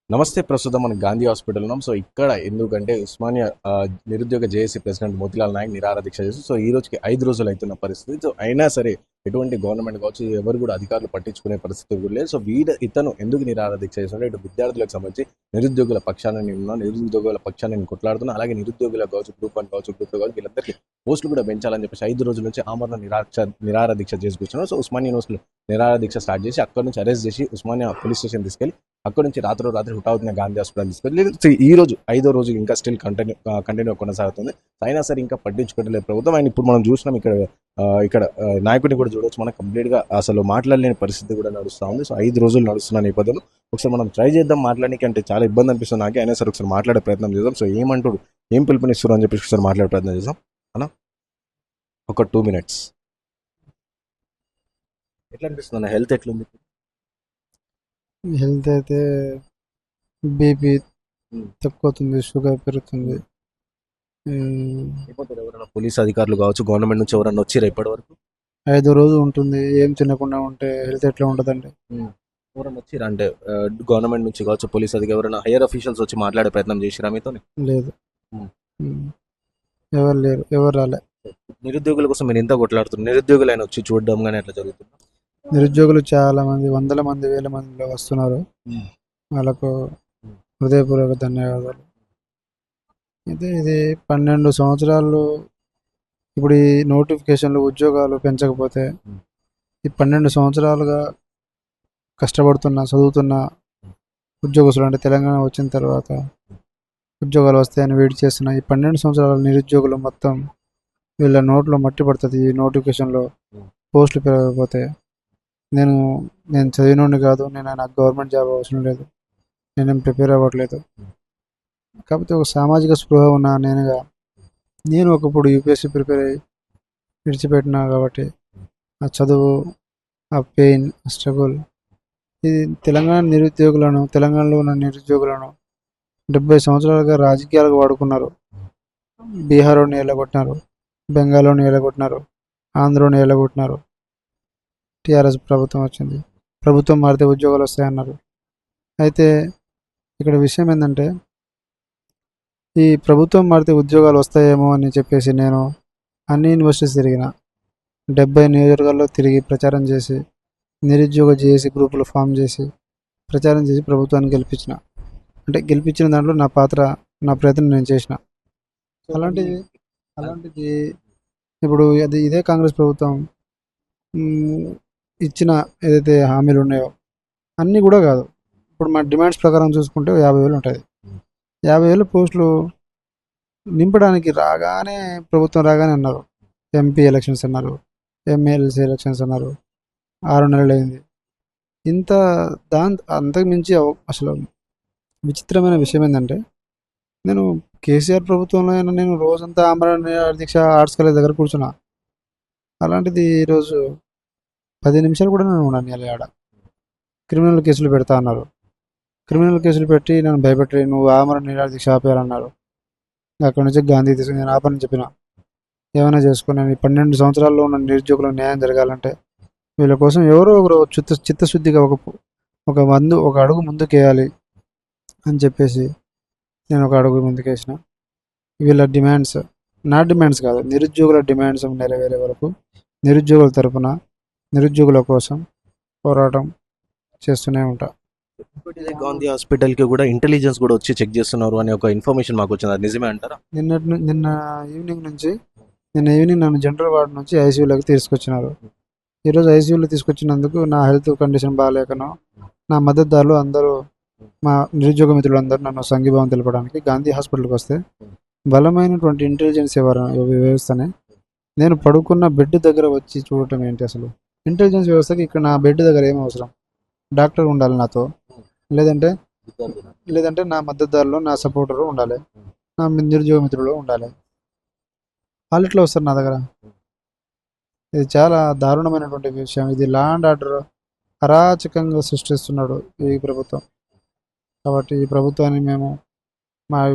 నమస్తే. ప్రస్తుతం మనం గాంధీ హాస్పిటల్ ఉన్నాం. సో ఇక్కడ ఎందుకంటే ఉస్మానియా నిరుద్యోగ జేఏసీ ప్రెసిడెంట్ మోతిలాల్ నాయక్ నిరాహార దీక్ష చేసి సో ఈ రోజుకి 5 రోజులు అవుతున్న పరిస్థితి. సో అయినా సరే ఎటువంటి గవర్నమెంట్ కావచ్చు, ఎవరు కూడా అధికారులు పట్టించుకునే పరిస్థితి కూడా లేదు. సో ఇతను ఎందుకు నిరాహార దీక్ష చేస్తున్నాడు? ఇటు విద్యార్థులకు సంబంధించి నిరుద్యోగుల పక్షాన నేను ఉన్నాను, నిరుద్యోగుల పక్షాన నేను కొట్లాడుతున్నా. అలాగే నిరుద్యోగులకు కావచ్చు, గ్రూప్ 1 కావచ్చు, గ్రూప్ 2 కావచ్చు, వీళ్ళందరికీ పోస్టులు కూడా పెంచాలని చెప్పేసి 5 రోజుల నుంచి ఆమరణ నిరాహార దీక్ష చేసి కూర్చున్నారు. సో ఉస్మానియా యూనివర్సిటీలో నిరాహార దీక్ష స్టార్ట్ చేసి అక్కడ నుంచి అరెస్ట్ చేసి ఉస్మానియా పోలీస్ స్టేషన్ తీసుకెళ్లి అక్కడ నుంచి రాత్రి హుటావుతున్న గాంధీ హాస్పిటల్ తీసుకెళ్ళి ఈ రోజు 5వ రోజు ఇంకా స్టిల్ కంటిన్యూ కొనసాగుతుంది. అయినా సరే ఇంకా పట్టించుకోవట్లేదు ప్రభుత్వం. ఆయన ఇప్పుడు మనం చూసినాం ఇక్కడ నాయకుడిని కూడా చూడవచ్చు. మనం కంప్లీట్ గా అసలు మాట్లాడలేని పరిస్థితి కూడా నడుస్తూ ఉంది. సో 5 రోజులు నడుస్తున్న నేపథ్యంలో ఒకసారి మనం ట్రై చేద్దాం మాట్లాడడానికి. అంటే చాలా ఇబ్బంది అనిపిస్తుంది నాకు. అయినా సరే ఒకసారి మాట్లాడే ప్రయత్నం చేద్దాం. సో ఏమంటాడు, ఏం పిలుపునిస్తారు అని చెప్పేసి ఒకసారి మాట్లాడే ప్రయత్నం చేద్దాం అన్న. ఒక 2 minutes. ఎట్లా అనిపిస్తుంది అన్న? హెల్త్ ఎట్లుంది? హెల్త్ అయితే బీపీ తక్కువవుతుంది, షుగర్ పెరుగుతుంది. అయిపోతారు ఎవరైనా పోలీస్ అధికారులు కావచ్చు, గవర్నమెంట్ నుంచి ఎవరైనా వచ్చారు ఇప్పటి వరకు? 5 రోజు ఉంటుంది. ఏం తినకుండా ఉంటే హెల్త్ ఎట్లా ఉంటుందండి? ఎవరైనా వచ్చిరా అంటే గవర్నమెంట్ నుంచి కావచ్చు, పోలీస్ అధికారులు ఎవరైనా హైయర్ అఫీషియల్స్ వచ్చి మాట్లాడే ప్రయత్నం చేసిరా మీతో? లేదు. ఉమ్. ఉమ్. ఎవరు లేరు, ఎవరు రాలే. నిరుద్యోగుల కోసం మీరు ఎంత కొట్లాడుతున్నారు? నిరుద్యోగులు ఆయన వచ్చి చూడడం కానీ అట్లా జరుగుతుంది? నిరుద్యోగులు చాలా మంది, వందల మంది, వేల మందిలో వస్తున్నారు. వాళ్ళకు హృదయపూర్వక ధన్యవాదాలు. అయితే ఇది 12 సంవత్సరాలు ఇప్పుడు ఈ నోటిఫికేషన్లు ఉద్యోగాలు పెంచకపోతే ఈ 12 సంవత్సరాలుగా కష్టపడుతున్న, చదువుతున్న ఉద్యోగస్తులు అంటే తెలంగాణ వచ్చిన తర్వాత ఉద్యోగాలు వస్తాయని వెయిట్ చేస్తున్న ఈ 12 సంవత్సరాల నిరుద్యోగులు మొత్తం వీళ్ళ నోట్లో మట్టి పడుతుంది. ఈ నోటిఫికేషన్లో పోస్టులు పెరగకపోతే నేను నేను చదివినోడిని కాదు, నాకు గవర్నమెంట్ జాబ్ అవసరం లేదు, నేనేం ప్రిపేర్ అవ్వట్లేదు. కాకపోతే ఒక సామాజిక స్పృహ ఉన్న నేను ఒకప్పుడు యూపీఎస్సీ ప్రిపేర్ అయ్యి విడిచిపెట్టినా కాబట్టి ఆ చదువు, ఆ పెయిన్, ఆ స్ట్రగుల్ ఇది తెలంగాణలో ఉన్న నిరుద్యోగులను 70 సంవత్సరాలుగా రాజకీయాలకు వాడుకున్నారు. బీహార్లోని ఎల్లగొట్టినారు, బెంగాల్లోని ఎల్లగొట్టినారు, ఆంధ్రలోని ఎల్లగొట్టినారు. టీఆర్ఎస్ ప్రభుత్వం వచ్చింది, ప్రభుత్వం మారితే ఉద్యోగాలు వస్తాయన్నారు. అయితే ఇక్కడ విషయం ఏంటంటే ఈ ప్రభుత్వం మారితే ఉద్యోగాలు వస్తాయేమో అని చెప్పేసి నేను అన్ని యూనివర్సిటీస్ తిరిగిన, 70 నియోజకవర్గాల్లో తిరిగి ప్రచారం చేసి నిరుద్యోగ జేఏసీ గ్రూపులు ఫామ్ చేసి ప్రచారం చేసి ప్రభుత్వాన్ని గెలిపించిన దాంట్లో నా ప్రయత్నం నేను చేసిన. అలాంటిది అలాంటిది ఇప్పుడు ఇదే కాంగ్రెస్ ప్రభుత్వం ఇచ్చిన ఏదైతే హామీలు ఉన్నాయో అన్నీ కూడా కాదు. ఇప్పుడు మా డిమాండ్స్ ప్రకారం చూసుకుంటే 50,000 ఉంటుంది. 50,000 పోస్టులు నింపడానికి ప్రభుత్వం రాగానే అన్నారు ఎంపీ ఎలక్షన్స్ అన్నారు, ఎమ్మెల్సీ ఎలక్షన్స్ అన్నారు. 6 నెలలు అయింది. ఇంత అంతకుమించి అసలు విచిత్రమైన విషయం ఏంటంటే నేను కేసీఆర్ ప్రభుత్వంలో అయినా నేను రోజంతా ఆమరణ దీక్ష ఆర్ట్స్ కాలేజ్ దగ్గర కూర్చున్నా. అలాంటిది ఈరోజు 10 నిమిషాలు కూడా నేను ఉండని ఆడ క్రిమినల్ కేసులు పెడతా అన్నారు. క్రిమినల్ కేసులు పెట్టి నన్ను భయపెట్టి నువ్వు ఆమరణ నిరాహార దీక్ష ఆపేయాలన్నారు. అక్కడి నుంచి గాంధీ తీసుకుని నేను ఆపని చెప్పిన, ఏమైనా చేసుకుని నేను 12 సంవత్సరాల్లో ఉన్న నిరుద్యోగులకు న్యాయం జరగాలంటే వీళ్ళ కోసం ఎవరో ఒకరు చిత్తశుద్ధిగా ఒక అడుగు ముందుకేయాలి అని చెప్పేసి నేను ఒక అడుగు ముందుకేసిన. వీళ్ళ డిమాండ్స్, నా డిమాండ్స్ కాదు, నిరుద్యోగుల డిమాండ్స్ నెరవేరే వరకు నిరుద్యోగుల తరపున నిరుద్యోగుల కోసం పోరాటం చేస్తూనే ఉంటా. గాంధీ హాస్పిటల్ కి కూడా ఇంటెలిజెన్స్ కూడా వచ్చి చెక్ చేస్తున్నారు అనే ఒక ఇన్ఫర్మేషన్ మాకు వచ్చింది. అది నిజమే అంటారా? నిన్న ఈవినింగ్ నన్ను జనరల్ వార్డ్ నుంచి ఐసీయూలోకి తీసుకొచ్చినారు. ఈరోజు ఐసీయూలో తీసుకొచ్చినందుకు నా హెల్త్ కండిషన్ బాగాలేకనో నా మద్దతుదారులు అందరూ, మా నిరుద్యోగ మిత్రులు అందరూ నన్ను సంఘీభావం తెలపడానికి గాంధీ హాస్పిటల్కి వస్తే బలమైనటువంటి ఇంటెలిజెన్స్ వ్యవస్థనే నేను పడుకున్న బెడ్ దగ్గర వచ్చి చూడటం ఏంటి? అసలు ఇంటెలిజెన్స్ వ్యవస్థకి ఇక్కడ నా బెడ్ దగ్గర ఏం అవసరం? డాక్టర్ ఉండాలి నాతో, లేదంటే నా మద్దతుదారులు, నా సపోర్టరు ఉండాలి, నా నిరుద్యోగ మిత్రులు ఉండాలి. వాళ్ళు ఇట్లా వస్తారు నా దగ్గర. ఇది చాలా దారుణమైనటువంటి విషయం. ఇది లా అండ్ ఆర్డర్ అరాచకంగా సృష్టిస్తున్నాడు ఈ ప్రభుత్వం. కాబట్టి ఈ ప్రభుత్వాన్ని మేము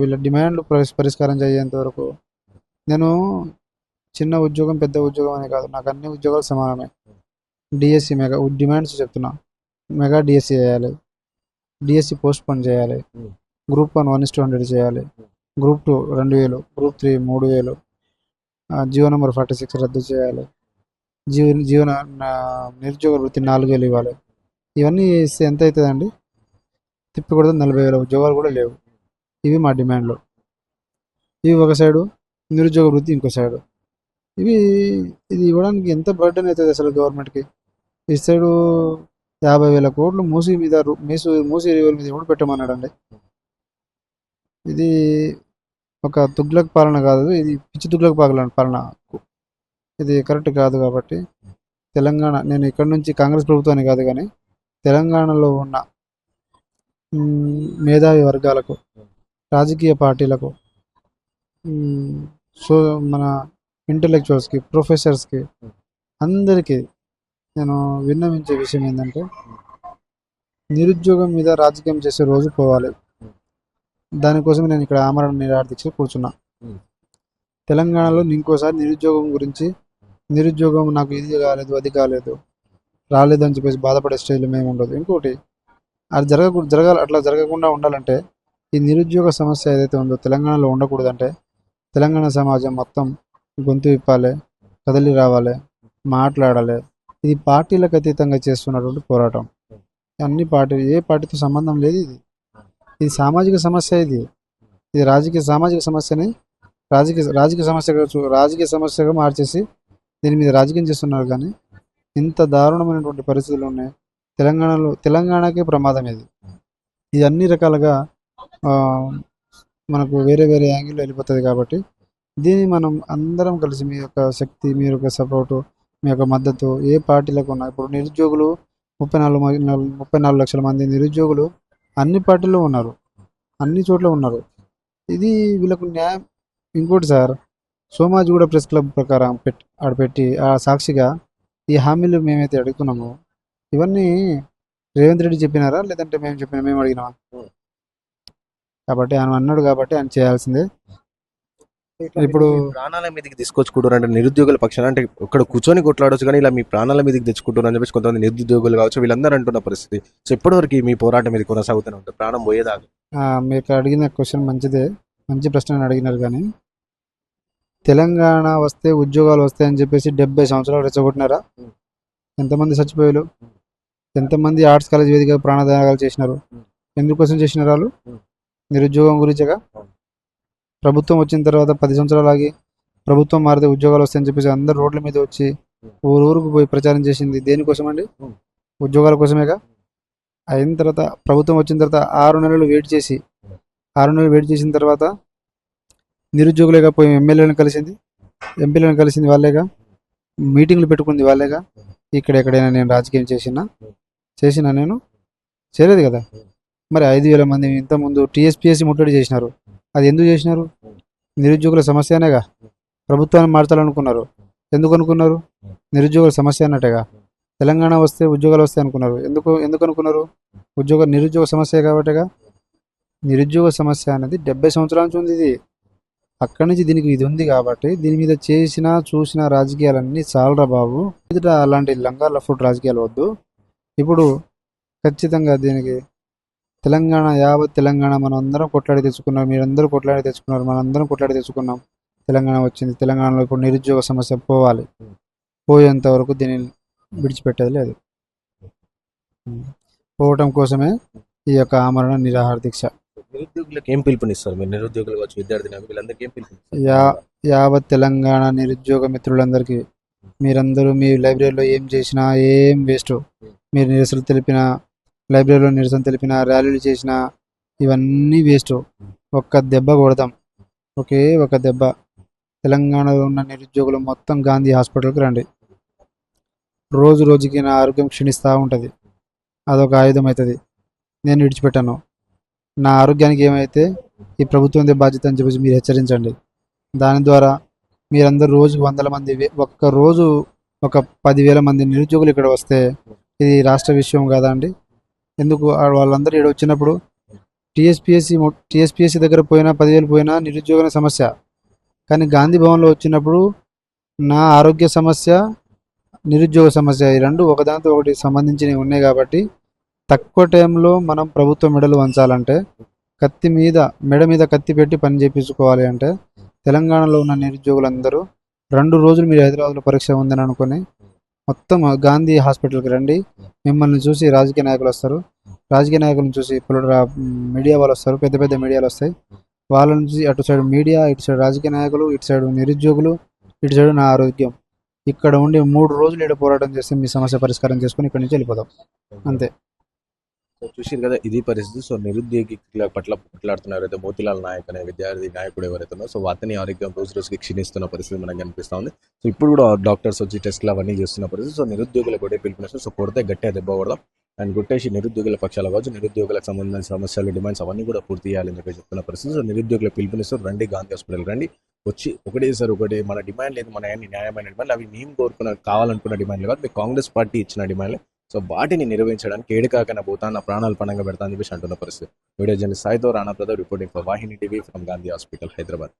వీళ్ళ డిమాండ్లు పరిష్కారం చేయేంత వరకు నేను చిన్న ఉద్యోగం పెద్ద ఉద్యోగం అని కాదు, నాకు అన్ని ఉద్యోగాలు సమానమే. డిఎస్సి మెగా డిమాండ్స్ చెప్తున్నా, మెగా డిఎస్సి వేయాలి, డిఎస్సి పోస్ట్ పోన్ చేయాలి, Hmm. గ్రూప్ 1 1:100 చేయాలి, గ్రూప్ 2 2000, గ్రూప్ 3 3000, జీవో నెంబర్ 46 రద్దు చేయాలి, జీవన నిరుద్యోగ వృత్తి 4000 ఇవ్వాలి. ఇవన్నీ ఇస్తే ఎంత అవుతుందండి? తిప్పి కూడా 40,000 ఉద్యోగాలు కూడా లేవు. ఇవి మా డిమాండ్లు. ఇవి ఒక సైడు, నిరుద్యోగ వృత్తి ఇంకో సైడు. ఇవి ఇది ఇవ్వడానికి ఎంత బర్డెన్ అవుతుంది అసలు గవర్నమెంట్కి? ఇటు సైడు 50,000 కోట్లు మూసి మీద మూసి రివర్ మీద ఎవడు పెట్టమన్నాడండి? ఇది ఒక తుగ్లక్ పాలన కాదు, ఇది పిచ్చి తుగ్లక్ పాలన. ఇది కరెక్ట్ కాదు. కాబట్టి తెలంగాణ, నేను ఇక్కడ నుంచి కాంగ్రెస్ ప్రభుత్వాన్ని కాదు కానీ తెలంగాణలో ఉన్న మేధావి వర్గాలకు, రాజకీయ పార్టీలకు, సో మన ఇంటలెక్చువల్స్కి, ప్రొఫెసర్స్కి అందరికీ నేను విన్నవించే విషయం ఏంటంటే, నిరుద్యోగం మీద రాజకీయం చేసే రోజు పోవాలి. దానికోసం నేను ఇక్కడ ఆమరణ నిరాహార దీక్ష కూర్చున్నా. తెలంగాణలో ఇంకోసారి నిరుద్యోగం గురించి, నిరుద్యోగం నాకు ఇది కాలేదు అది కాలేదు రాలేదు అని చెప్పేసి బాధపడే స్టేజ్లో మేము ఉండదు. ఇంకోటి అది అట్లా జరగకుండా ఉండాలంటే ఈ నిరుద్యోగ సమస్య ఏదైతే ఉందో తెలంగాణలో ఉండకూడదంటే తెలంగాణ సమాజం మొత్తం గొంతు విప్పాలి, కదలి రావాలి, మాట్లాడాలి. ఇది పార్టీలకు అతీతంగా చేస్తున్నటువంటి పోరాటం. అన్ని పార్టీలు, ఏ పార్టీతో సంబంధం లేదు. ఇది సామాజిక సమస్య. ఇది సామాజిక సమస్యని రాజకీయ సమస్యగా మార్చేసి దీని మీద రాజకీయం చేస్తున్నారు. కానీ ఇంత దారుణమైనటువంటి పరిస్థితులు ఉన్నాయి తెలంగాణకే ప్రమాదం. ఇది అన్ని రకాలుగా మనకు వేరే వేరే యాంగిల్లో వెళ్ళిపోతుంది. కాబట్టి దీన్ని మనం అందరం కలిసి, మీ యొక్క శక్తి, మీ యొక్క సపోర్టు, మీ యొక్క మద్దతు ఏ పార్టీలకు ఉన్నా, ఇప్పుడు నిరుద్యోగులు 34 లక్షల మంది నిరుద్యోగులు అన్ని పార్టీల్లో ఉన్నారు, అన్ని చోట్ల ఉన్నారు. ఇది వీళ్ళకు న్యాయం. ఇంకోటి సార్, సోమాజిగూడ ప్రెస్ క్లబ్ ప్రకారం ఆడపెట్టి ఆ సాక్షిగా ఈ హామీలు మేమైతే అడుగుతున్నామో ఇవన్నీ రేవంత్ రెడ్డి చెప్పినారా, లేదంటే మేము అడిగినామా? కాబట్టి ఆయన అన్నాడు కాబట్టి ఆయన చేయాల్సిందే. ఇప్పుడు ప్రాణాల మీదకి తీసుకొచ్చుకుంటారు అంటే నిరుద్యోగుల పక్షాన, అంటే ఇక్కడ కూర్చొని కొట్లాడొచ్చు కానీ ఇలా మీ ప్రాణాల మీదకి తెచ్చుకుంటారు అని చెప్పేసి కొంతమంది నిరుద్యోగులు కావచ్చు వీళ్ళందరూ అంటున్న పరిస్థితి. సో ఇప్పటివరకు మీ పోరాటం మీద కొనసాగుతూనే ఉంటుంది, ప్రాణం పోయేదాకా. మీరు అడిగిన క్వశ్చన్ మంచిదే, మంచి ప్రశ్న అడిగినారు. కానీ తెలంగాణ వస్తే ఉద్యోగాలు వస్తాయని చెప్పేసి 70 సంవత్సరాలు రెచ్చగొట్టినారా? ఎంతమంది చచ్చిపోయారు? ఎంతమంది ఆర్ట్స్ కాలేజ్ వేదిక ప్రాణత్యాగాలు చేసినారు? ఎందుకోసం చేసినారు? వాళ్ళు నిరుద్యోగం గురించేగా. ప్రభుత్వం వచ్చిన తర్వాత 10 సంవత్సరాలు ఆగి ప్రభుత్వం మారితే ఉద్యోగాలు వస్తాయని చెప్పేసి అందరు రోడ్ల మీద వచ్చి ఊరుకు పోయి ప్రచారం చేసింది దేనికోసం అండి? ఉద్యోగాల కోసమేగా. అయిన తర్వాత ప్రభుత్వం వచ్చిన తర్వాత 6 నెలలు వెయిట్ చేసిన తర్వాత నిరుద్యోగులేగా పోయి ఎమ్మెల్యేలను కలిసింది, ఎంపీలను కలిసింది వాళ్ళేగా, మీటింగ్లు పెట్టుకుంది వాళ్ళేగా. ఎక్కడైనా నేను రాజకీయం చేసినా నేను చేయలేదు కదా. మరి 5,000 మంది ఇంతకుముందు టీఎస్పీఎస్సీ ముట్టడి చేసినారు. అది ఎందుకు చేసినారు? నిరుద్యోగుల సమస్య అనేగా. ప్రభుత్వాన్ని మార్చాలనుకున్నారు. ఎందుకు అనుకున్నారు? నిరుద్యోగుల సమస్య అన్నట్టుగా. తెలంగాణ వస్తే ఉద్యోగాలు వస్తాయి అనుకున్నారు. ఎందుకు అనుకున్నారు? నిరుద్యోగ సమస్య కాబట్టిగా. నిరుద్యోగ సమస్య అనేది 70 సంవత్సరాల నుంచి ఉంది. ఇది అక్కడి నుంచి దీనికి ఇది ఉంది కాబట్టి దీని మీద చూసిన రాజకీయాలన్నీ చాలరా బాబు. అలాంటి లంగాల ఫుడ్ రాజకీయాలు వద్దు. ఇప్పుడు ఖచ్చితంగా దీనికి యావత్ తెలంగాణ మనం అందరం కొట్లాడి తెచ్చుకున్నాం, మీరందరూ కొట్లాడి తెచ్చుకున్నారు, మనందరం కొట్లాడి తెచ్చుకున్నాం. తెలంగాణ వచ్చింది. తెలంగాణలో ఇప్పుడు నిరుద్యోగ సమస్య పోవాలి. పోయేంత వరకు దీన్ని విడిచిపెట్టేది లేదు. పోవటం కోసమే ఈ యొక్క ఆమరణ నిరాహార దీక్ష. నిరుద్యోగులకు ఏం పిలుపునిస్తారు మీరు? నిరుద్యోగులు కావచ్చు, విద్యార్థి వీళ్ళందరికీ ఏం పిలుపునిస్తారు? యావత్ తెలంగాణ నిరుద్యోగ మిత్రులందరికీ, మీరందరూ మీ లైబ్రరీలో ఏం చేసినా ఏం వేస్ట్. మీరు లైబ్రరీలో నిరసన తెలిపిన, ర్యాలీలు చేసిన ఇవన్నీ వేస్ట్. ఒక్క దెబ్బ కొడదాం, ఒకే ఒక దెబ్బ. తెలంగాణలో ఉన్న నిరుద్యోగులు మొత్తం గాంధీ హాస్పిటల్కి రండి. రోజు రోజుకి నా ఆరోగ్యం క్షీణిస్తూ ఉంటుంది. అదొక ఆయుధం అవుతుంది. నేను విడిచిపెట్టాను. నా ఆరోగ్యానికి ఏమైతే ఈ ప్రభుత్వం బాధ్యత అని చెప్పేసి మీరు హెచ్చరించండి. దాని ద్వారా మీరందరూ రోజుకు 100 మంది, రోజు ఒక 10,000 మంది నిరుద్యోగులు ఇక్కడ వస్తే ఇది రాష్ట్ర విషయం కాదా అండి? ఎందుకు వాళ్ళందరూ ఇక్కడ వచ్చినప్పుడు టీఎస్పీఎస్సీ దగ్గర పోయినా 10,000 పోయినా నిరుద్యోగ సమస్య. కానీ గాంధీ భవన్లో వచ్చినప్పుడు నా ఆరోగ్య సమస్య, నిరుద్యోగ సమస్య, ఈ రెండు ఒకదానితో ఒకటి సంబంధించినవి ఉన్నాయి. కాబట్టి తక్కువ టైంలో మనం ప్రభుత్వ మెడలు వంచాలంటే మెడ మీద కత్తి పెట్టి పని చేయించుకోవాలి అంటే తెలంగాణలో ఉన్న నిరుద్యోగులందరూ 2 రోజులు మీరు హైదరాబాద్లో పరీక్ష ఉందని అనుకుని మొత్తం గాంధీ హాస్పిటల్కి రండి. మిమ్మల్ని చూసి రాజకీయ నాయకులు వస్తారు, రాజకీయ నాయకులను చూసి మీడియా వాళ్ళు వస్తారు, పెద్ద పెద్ద మీడియాలు వస్తాయి. వాళ్ళ నుంచి అటు సైడ్ మీడియా, ఇటు సైడ్ రాజకీయ నాయకులు, ఇటు సైడ్ నిరుద్యోగులు, ఇటు సైడ్ నా ఆరోగ్యం. ఇక్కడ ఉండి 3 రోజులు ఇక్కడ పోరాటం చేస్తే మీ సమస్య పరిష్కారం చేసుకుని ఇక్కడి నుంచి వెళ్ళిపోతాం అంతే. సో చూసారు కదా, ఇది పరిస్థితి. సో నిరుద్యోగికుల పట్ల కొట్లాడుతున్నారు అయితే మోతీలాల్ నాయక్ అనే విద్యార్థి నాయకుడు ఎవరైతే ఉన్నారో, సో అతని ఆరోగ్యం రోజు రోజుకి క్షీణిస్తున్న పరిస్థితి మనకు కనిపిస్తూ ఉంది. సో ఇప్పుడు కూడా డాక్టర్స్ వచ్చి టెస్ట్లు అవన్నీ చేస్తున్న పరిస్థితి. సో నిరుద్యోగులకు కూడా పిలుపునిస్తారు. సో కొడితే గట్టిగా దెబ్బ కొడదాం అండ్ కొట్టేసి నిరుద్యోగుల పక్షాల కావచ్చు, నిరుద్యోగులకు సంబంధించిన సమస్యలు, డిమాండ్స్ అవన్నీ కూడా పూర్తి చేయాలని చెప్పి చెప్తున్న పరిస్థితి. సో నిరుద్యోగులకు పిలుపునిస్తారు, రండి గాంధీ హాస్పిటల్ రండి, వచ్చి ఒకటే మన డిమాండ్ లేదు, మన న్యాయమైన డిమాండ్లు, అవి మేము కావాలనుకున్న డిమాండ్లు కాదు, మీ కాంగ్రెస్ పార్టీ ఇచ్చిన డిమాండ్లు. సో వాటిని నిర్వహించడానికి ఏడుకాకన పోతా నా ప్రాణాలు పణంగా పెడతా అని చెప్పేసి అంటున్న పరిస్థితి. వీడియో జర్నలిస్ట్ సాయితో Rana Pratap reporting for Vahini TV from Gandhi hospital, Hyderabad.